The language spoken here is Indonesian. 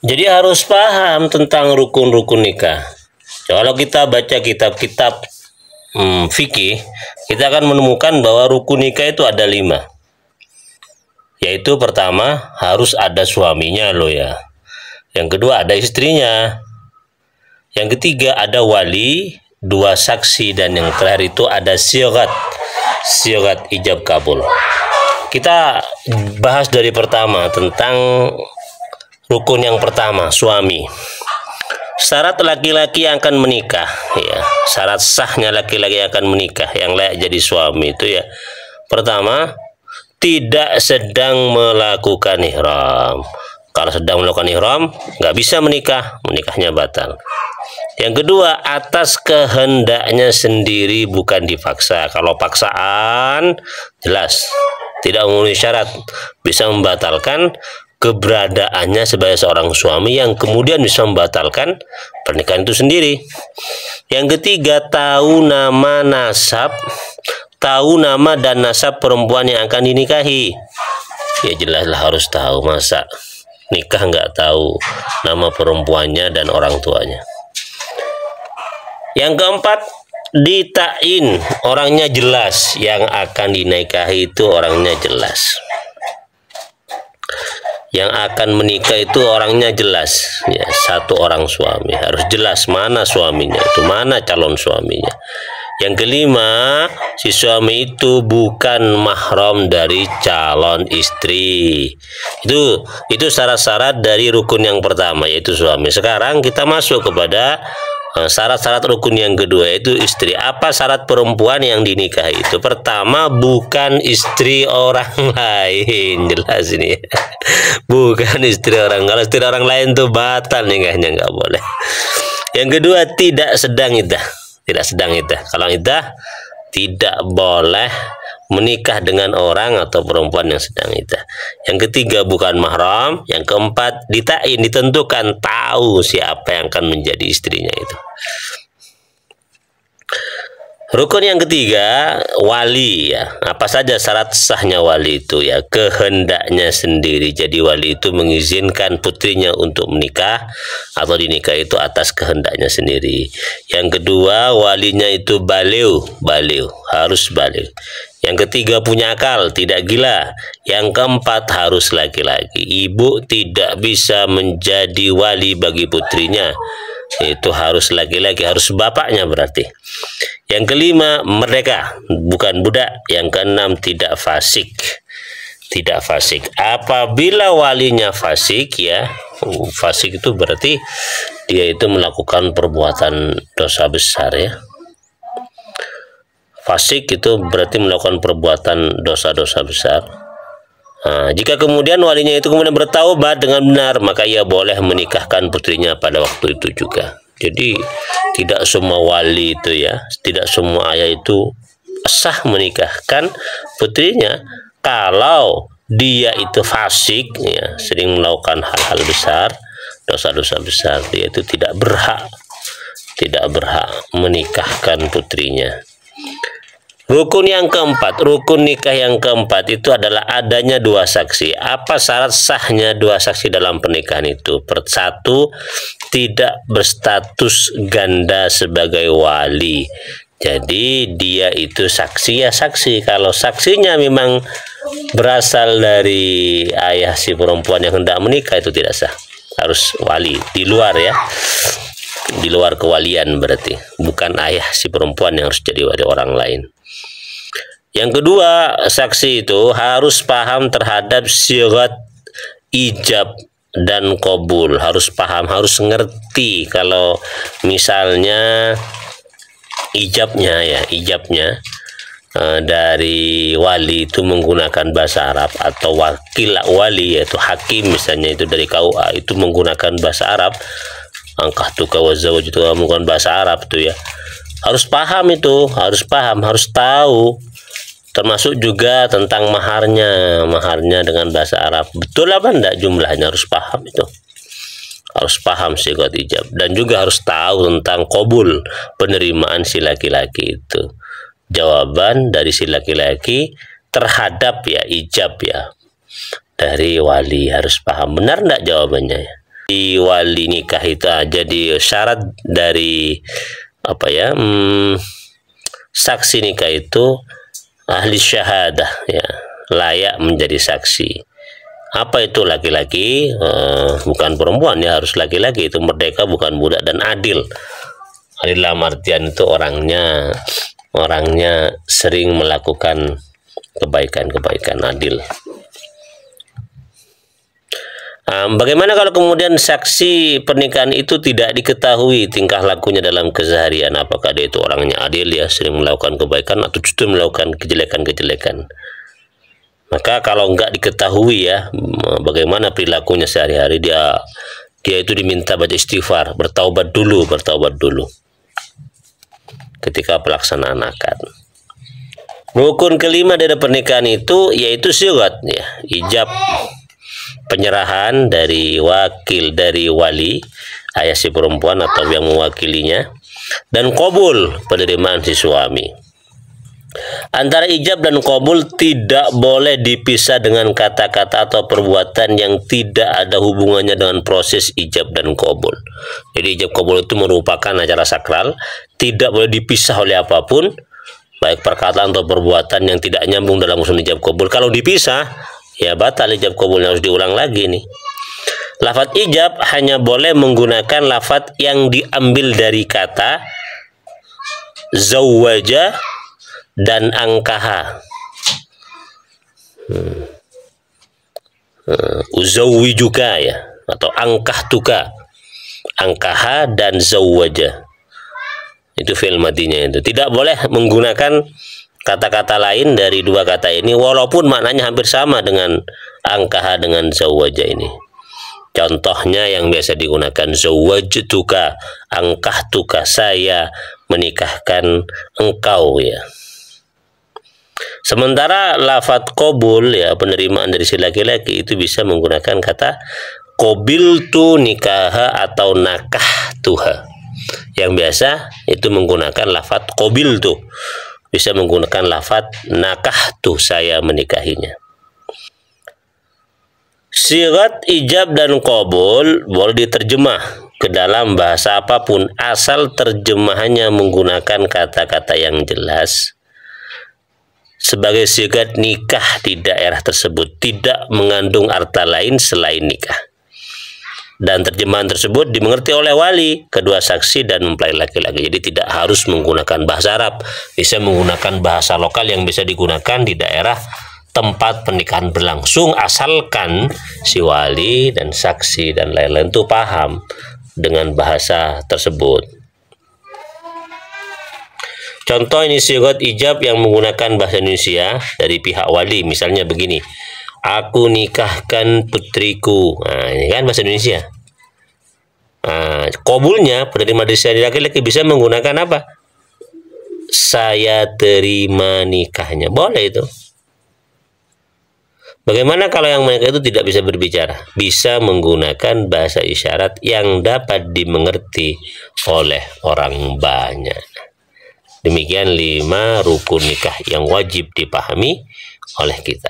Jadi harus paham tentang rukun-rukun nikah. Kalau kita baca kitab-kitab fikih, kita akan menemukan bahwa rukun nikah itu ada 5. Yaitu pertama, harus ada suaminya loh ya. Yang kedua, ada istrinya. Yang ketiga, ada wali, 2 saksi, dan yang terakhir itu ada syigat ijab kabul. Kita bahas dari pertama tentang rukun yang pertama, suami. Syarat laki-laki yang akan menikah, ya, syarat sahnya laki-laki yang akan menikah, yang layak jadi suami itu ya. Pertama, tidak sedang melakukan ihram. Kalau sedang melakukan ihram, nggak bisa menikah, menikahnya batal. Yang kedua, atas kehendaknya sendiri, bukan dipaksa. Kalau paksaan, jelas tidak memenuhi syarat, bisa membatalkan keberadaannya sebagai seorang suami, yang kemudian bisa membatalkan pernikahan itu sendiri. Yang ketiga, tahu nama dan nasab perempuan yang akan dinikahi. Ya jelaslah harus tahu, masa nikah nggak tahu nama perempuannya dan orang tuanya. Yang keempat, ditain, orangnya jelas, yang akan dinikahi itu orangnya jelas. Yang akan menikah itu orangnya jelas, ya, satu orang suami, harus jelas mana suaminya itu, mana calon suaminya. Yang kelima, si suami itu bukan mahram dari calon istri. Itu syarat-syarat dari rukun yang pertama, yaitu suami. Sekarang kita masuk kepada syarat-syarat rukun yang kedua, yaitu istri. Apa syarat perempuan yang dinikahi itu? Pertama, bukan istri orang lain. Jelas ini, bukan istri orang. Kalau istri orang lain tuh batal nikahnya, nggak boleh. Yang kedua, tidak sedang iddah. Tidak sedang iddah. Kalau iddah, tidak boleh menikah dengan orang atau perempuan yang sedang iddah. Yang ketiga, bukan mahram. Yang keempat, ditain, ditentukan, tahu siapa yang akan menjadi istrinya itu. Rukun yang ketiga, wali ya. Apa saja syarat sahnya wali itu ya? Kehendaknya sendiri. Jadi wali itu mengizinkan putrinya untuk menikah atau dinikah itu atas kehendaknya sendiri. Yang kedua, walinya itu baliw, harus baliw. Yang ketiga, punya akal, tidak gila. Yang keempat, harus laki-laki. Ibu tidak bisa menjadi wali bagi putrinya. Itu harus laki-laki, harus bapaknya berarti. Yang kelima, merdeka, bukan budak. Yang keenam, tidak fasik. Tidak fasik. Apabila walinya fasik ya, fasik itu berarti dia itu melakukan perbuatan dosa besar ya. Fasik itu berarti melakukan perbuatan dosa-dosa besar. Nah, jika kemudian walinya itu kemudian bertaubat dengan benar, maka ia boleh menikahkan putrinya pada waktu itu juga. Jadi tidak semua wali itu ya, tidak semua ayah itu sah menikahkan putrinya kalau dia itu fasik ya, sering melakukan hal-hal besar, dosa-dosa besar. Dia itu tidak berhak menikahkan putrinya. Rukun yang keempat, rukun nikah yang keempat itu adalah adanya 2 saksi. Apa syarat sahnya 2 saksi dalam pernikahan itu? Satu, tidak berstatus ganda sebagai wali. Jadi dia itu saksi ya saksi. Kalau saksinya memang berasal dari ayah si perempuan yang hendak menikah, itu tidak sah. Harus wali, di luar ya. Di luar kewalian berarti. Bukan ayah si perempuan yang harus jadi wali orang lain. Yang kedua, saksi itu harus paham terhadap syigat ijab dan qabul. Harus paham, harus ngerti kalau misalnya ijabnya dari wali itu menggunakan bahasa Arab, atau wakil wali yaitu hakim misalnya itu dari KUA itu menggunakan bahasa Arab, angkahtuka wa zawajtuka menggunakan bahasa Arab itu ya. Harus paham itu, harus paham, harus tahu. Termasuk juga tentang maharnya dengan bahasa Arab. Betul apa enggak jumlahnya, harus paham itu. Harus paham syigat ijab, dan juga harus tahu tentang qabul, penerimaan si laki-laki itu. Jawaban dari si laki-laki terhadap ya ijab ya dari wali, harus paham benar enggak jawabannya ya. wali nikah itu jadi syarat dari apa ya, saksi nikah itu ahli syahadah ya, layak menjadi saksi. Apa itu laki-laki? Bukan perempuan ya, harus laki-laki, itu merdeka bukan budak, dan adil. Adil dalam artian itu orangnya sering melakukan kebaikan-kebaikan, adil. Bagaimana kalau kemudian saksi pernikahan itu tidak diketahui tingkah lakunya dalam keseharian? Apakah dia itu orangnya adil ya, sering melakukan kebaikan, atau justru melakukan kejelekan-kejelekan? Maka kalau enggak diketahui ya, bagaimana perilakunya sehari-hari, dia itu diminta baca istighfar, bertaubat dulu ketika pelaksanaan akad. Rukun kelima dari pernikahan itu yaitu sigat ya, ijab, penyerahan dari wali ayah si perempuan atau yang mewakilinya, dan qabul, penerimaan si suami. Antara ijab dan qabul tidak boleh dipisah dengan kata-kata atau perbuatan yang tidak ada hubungannya dengan proses ijab dan qabul. Jadi ijab qabul itu merupakan acara sakral, tidak boleh dipisah oleh apapun, baik perkataan atau perbuatan yang tidak nyambung dalam urusan ijab qabul. Kalau dipisah, ya batal ijab qabulnya, harus diulang lagi nih. Lafadz ijab hanya boleh menggunakan lafadz yang diambil dari kata zawwaja dan angkaha. Uzawwijuka ya, atau angkahtuka. Angkaha dan zawwaja itu fi'il madinya itu. Tidak boleh menggunakan kata-kata lain dari dua kata ini walaupun maknanya hampir sama dengan angkaha dengan zawwaja ini. Contohnya yang biasa digunakan zawwajtuka, angkahtuka, saya menikahkan engkau ya. Sementara lafadz qabul ya, penerimaan dari si laki-laki, itu bisa menggunakan kata qabiltu nikaha atau nakahtuha. Yang biasa itu menggunakan lafadz qabiltu, bisa menggunakan lafadz nakahtu, saya menikahinya. Sigat ijab dan qabul boleh diterjemah ke dalam bahasa apapun asal terjemahannya menggunakan kata-kata yang jelas sebagai sigat nikah di daerah tersebut, tidak mengandung arti lain selain nikah, dan terjemahan tersebut dimengerti oleh wali, kedua saksi, dan mempelai laki-laki. Jadi tidak harus menggunakan bahasa Arab, bisa menggunakan bahasa lokal yang bisa digunakan di daerah tempat pernikahan berlangsung, asalkan si wali dan saksi dan lain-lain itu paham dengan bahasa tersebut. Contoh ini sigat ijab yang menggunakan bahasa Indonesia dari pihak wali, misalnya begini, aku nikahkan putriku. Nah, ini kan bahasa Indonesia. Qabulnya, penerima dari laki-laki, bisa menggunakan apa? Saya terima nikahnya, boleh itu. Bagaimana kalau yang mereka itu tidak bisa berbicara? Bisa menggunakan bahasa isyarat yang dapat dimengerti oleh orang banyak. Demikian 5 rukun nikah yang wajib dipahami oleh kita.